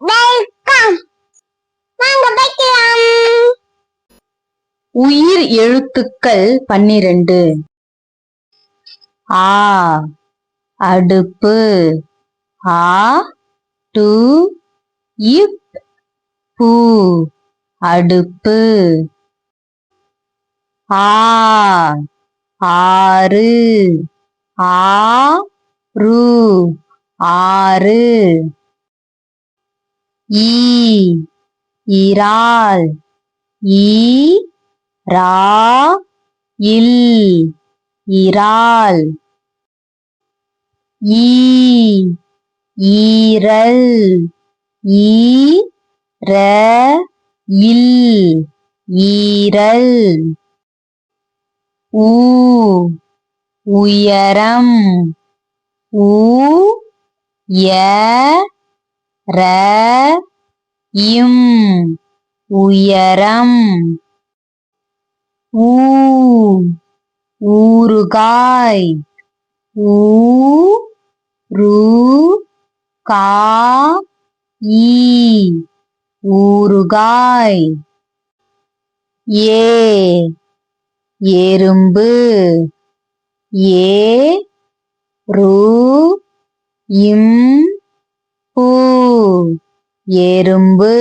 Welcome. வாங்க வைக்கலாம். உயிர் எழுத்துக்கள் 12. ஆ அடுப்பு, ஆ டு இப் பூ அடுப்பு. ஆ ஆறு, ஆ ரு ஆறு. ஈ இறால், ஈ ரா இல் இறால். ஈ ஈரல், ஈ ர இல் ஈரல். ஊ உயரம், ஊ ய ர இம் உயரம். ஊ ஊறுகாய், ஊ ரு கா ஈ ஊறுகாய். ஏ எறும்பு, ஏ ரு இம் பூ எறும்பு.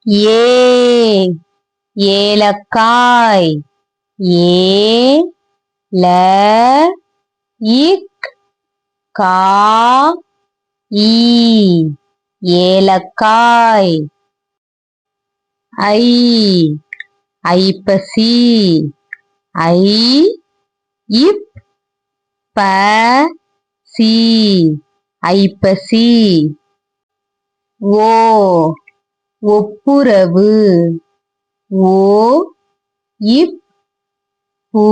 ஏ ஏலக்காய், ஏ ல இக் கா ஈ ஏலக்காய். ஐ ஐப்பசி, ஐ இப் ப சி ஐப்பசி. ஓ ஒப்புரவு, ஓ இப் பு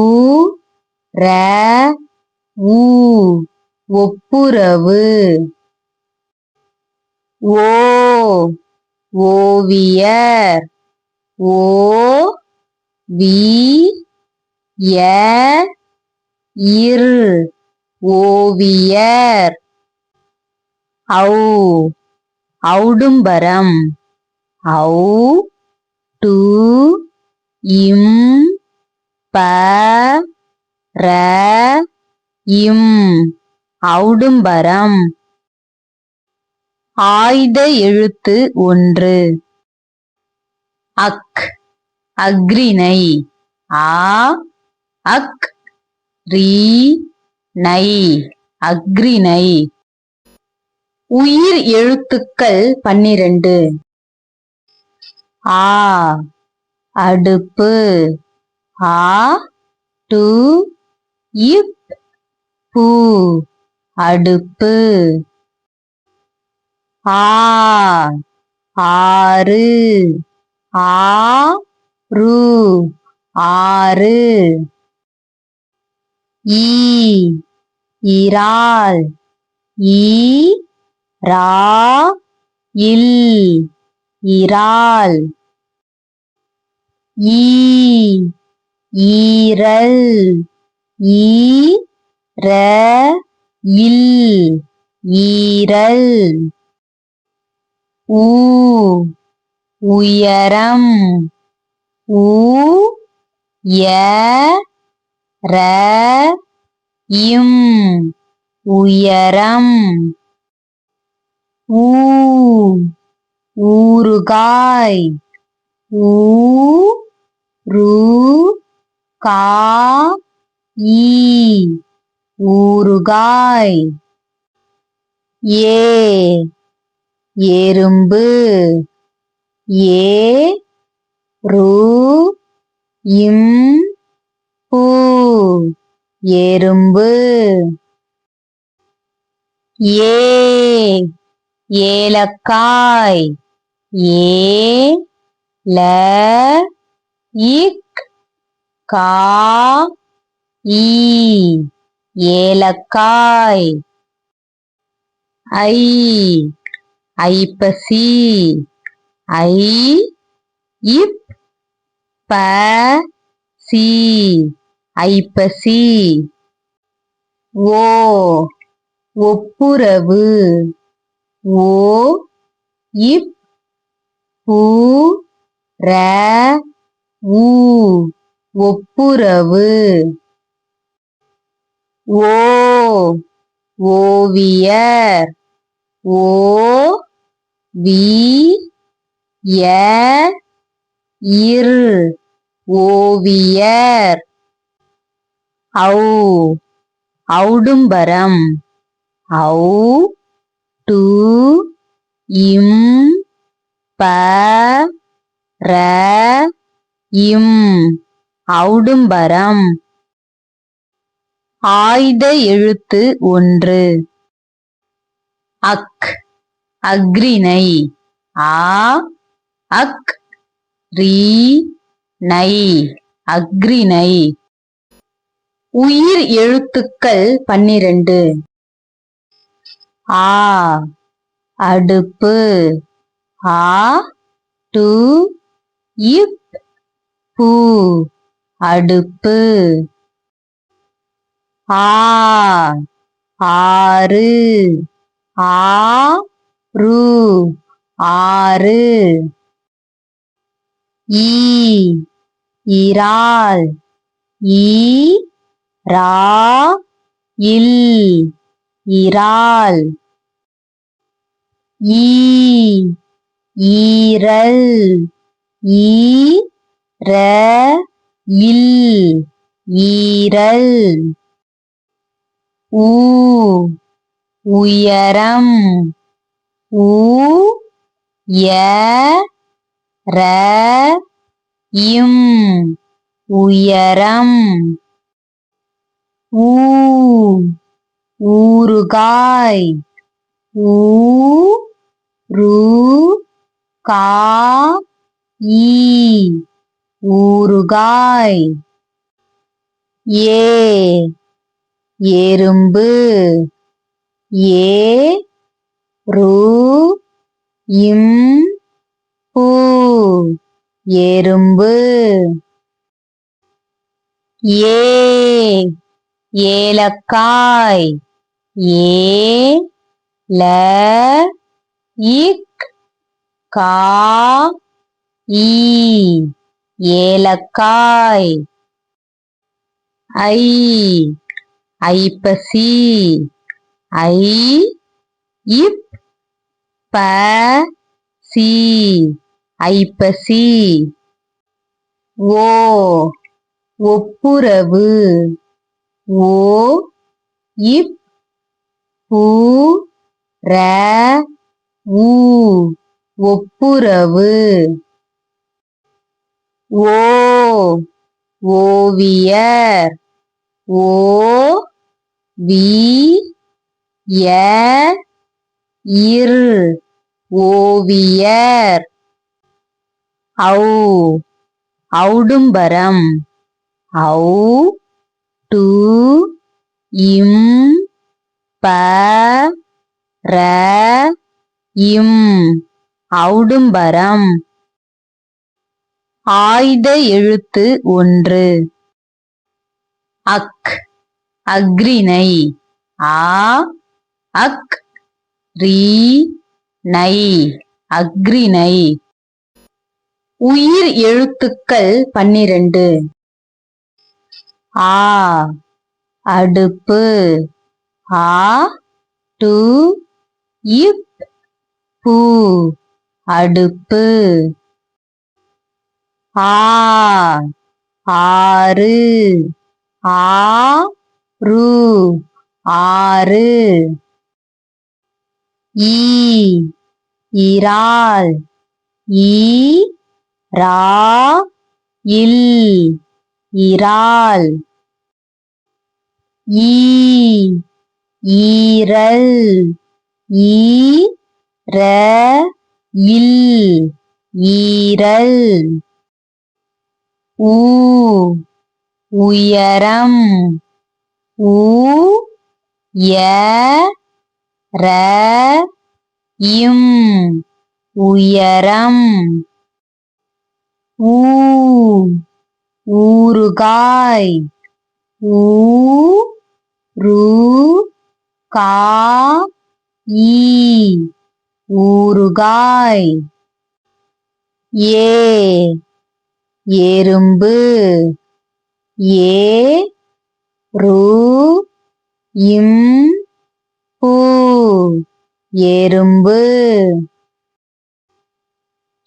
ர ஊ ஒப்புரவு. ஓ ஓவியர், ஓ வி ய இர் ஓவியர். ஔ ஔடும்பரம், ஔ டு இம் ப ர இம் ஔடும்பரம். ஆய்த எழுத்து 1. அக் அக்ரிணை, ஆ அக் ரி நை அக்ரிணை. உயிர் எழுத்துக்கள் 12. ஆ அடுப்பு, ஆ டு இப் பூ அடுப்பு. ஆ ஆறு, ஆ ரு ஆறு. ஈ இறால், ஈ ரா இல் இறால். ஈ ஈரல், ஈ ர இல் ஈரல். ஊ உயரம், ஊ ய ர இம் உயரம். ஊ ஊறுகாய், ஊ ரு கா ஈ ஊறுகாய். ஏ எறும்பு, ஏ ரு இம் பூ எறும்பு. ஏ ஏலக்காய், ஏ ல இக் கா ஈ ஏலக்காய். ஐ ஐப்பசி, ஐ இப் ப சி ஐப்பசி. ஓ ஒப்புரவு, ஓ இப் பூ ர ஊ ஒப்புரவு. ஓ ஓவியர். ஓ வி ய இர் ஓவியர். ஔ ஔடும்பரம். ஔ டு இம் ப ர இம் ஔடும்பரம். ஆய்த எழுத்து 1. அக் அஃறிணை. ஆ அக் ரி நை அஃறிணை. உயிர் எழுத்துக்கள் 12. ஆ அடுப்பு. ஆ டு இப் பூ அடுப்பு. ஆ ஆறு. ஆ ரு ஆறு. ஈ இறால். ஈ ரா இல் இறால். ஈ ஈரல். ஈ ர இல் ஈரல். ஊ உயரம். ஊ ய ர இம் உயரம். ஊ ஊறுகாய். ஊ ரு கா இ ஊறுகாய். ஏ எறும்பு. ஏ ரு இம் பு எறும்பு. ஏ ஏலக்காய். ஏ ல இக் கா இ ஏலக்காய். ஐ ஐப்பசி. ஐ இப் ப சி ஐப்பசி. ஓ ஒப்புரவு. ஓ இப் பூ ர ஊ ஒப்புரவு. ஓ ஓவியர். ஓ வி ய இர் ஓவியர். ஔ ஔடும்பரம். ஔ டு இம் ப ர இம் ஔடும்பரம். ஆய்த எழுத்து 1. அக் அஃறிணை. ஆ அக் ரி நை அஃறிணை. உயிர் எழுத்துக்கள் 12. ஆ அடுப்பு. ஆ டு இப் பூ அடுப்பு. ஆ ஆறு. ஆ ரு ஆறு. ஈ இறால். ஈ ரா இல் இறால். ஈ ஈரல். ஈ ர இல் ஈரல். ஊ உயரம். ஊ ய ர இம் உயரம். ஊ ஊறுகாய். ஊ ரு கா இ ஊறுகாய். ஏ எறும்பு. ஏ ரு இம் பூ எறும்பு.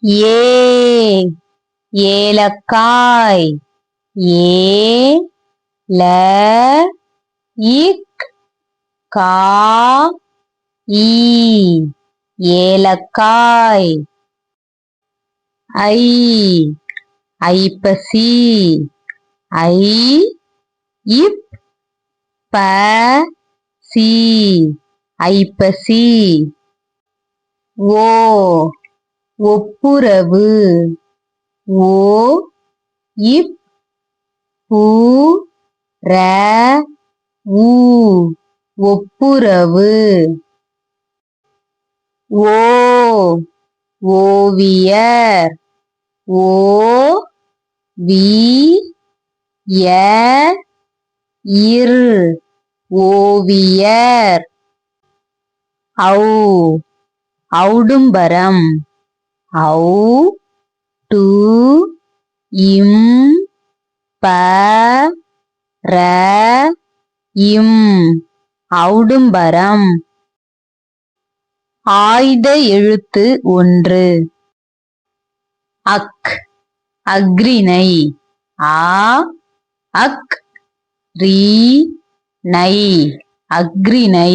ஏ ஏலக்காய். ஏ ல இக் கா ஈ ஏலக்காய். ஐ ஐப்பசி. ஐ இப் ப சி ஐப்பசி. ஓ ஒப்புரவு. ஓ இப் பு ர ஊ ஒப்புரவு. ஓ ஓவியர். ஓ வி ய இர் ஓவியர். ஔ ஔடும்பரம். ஔ டு இம் ப ர இம் ஔடும்பரம். ஆய்த எழுத்து 1. அக் அக்ரிணை. ஆ அக் ரி நை அக்ரிணை.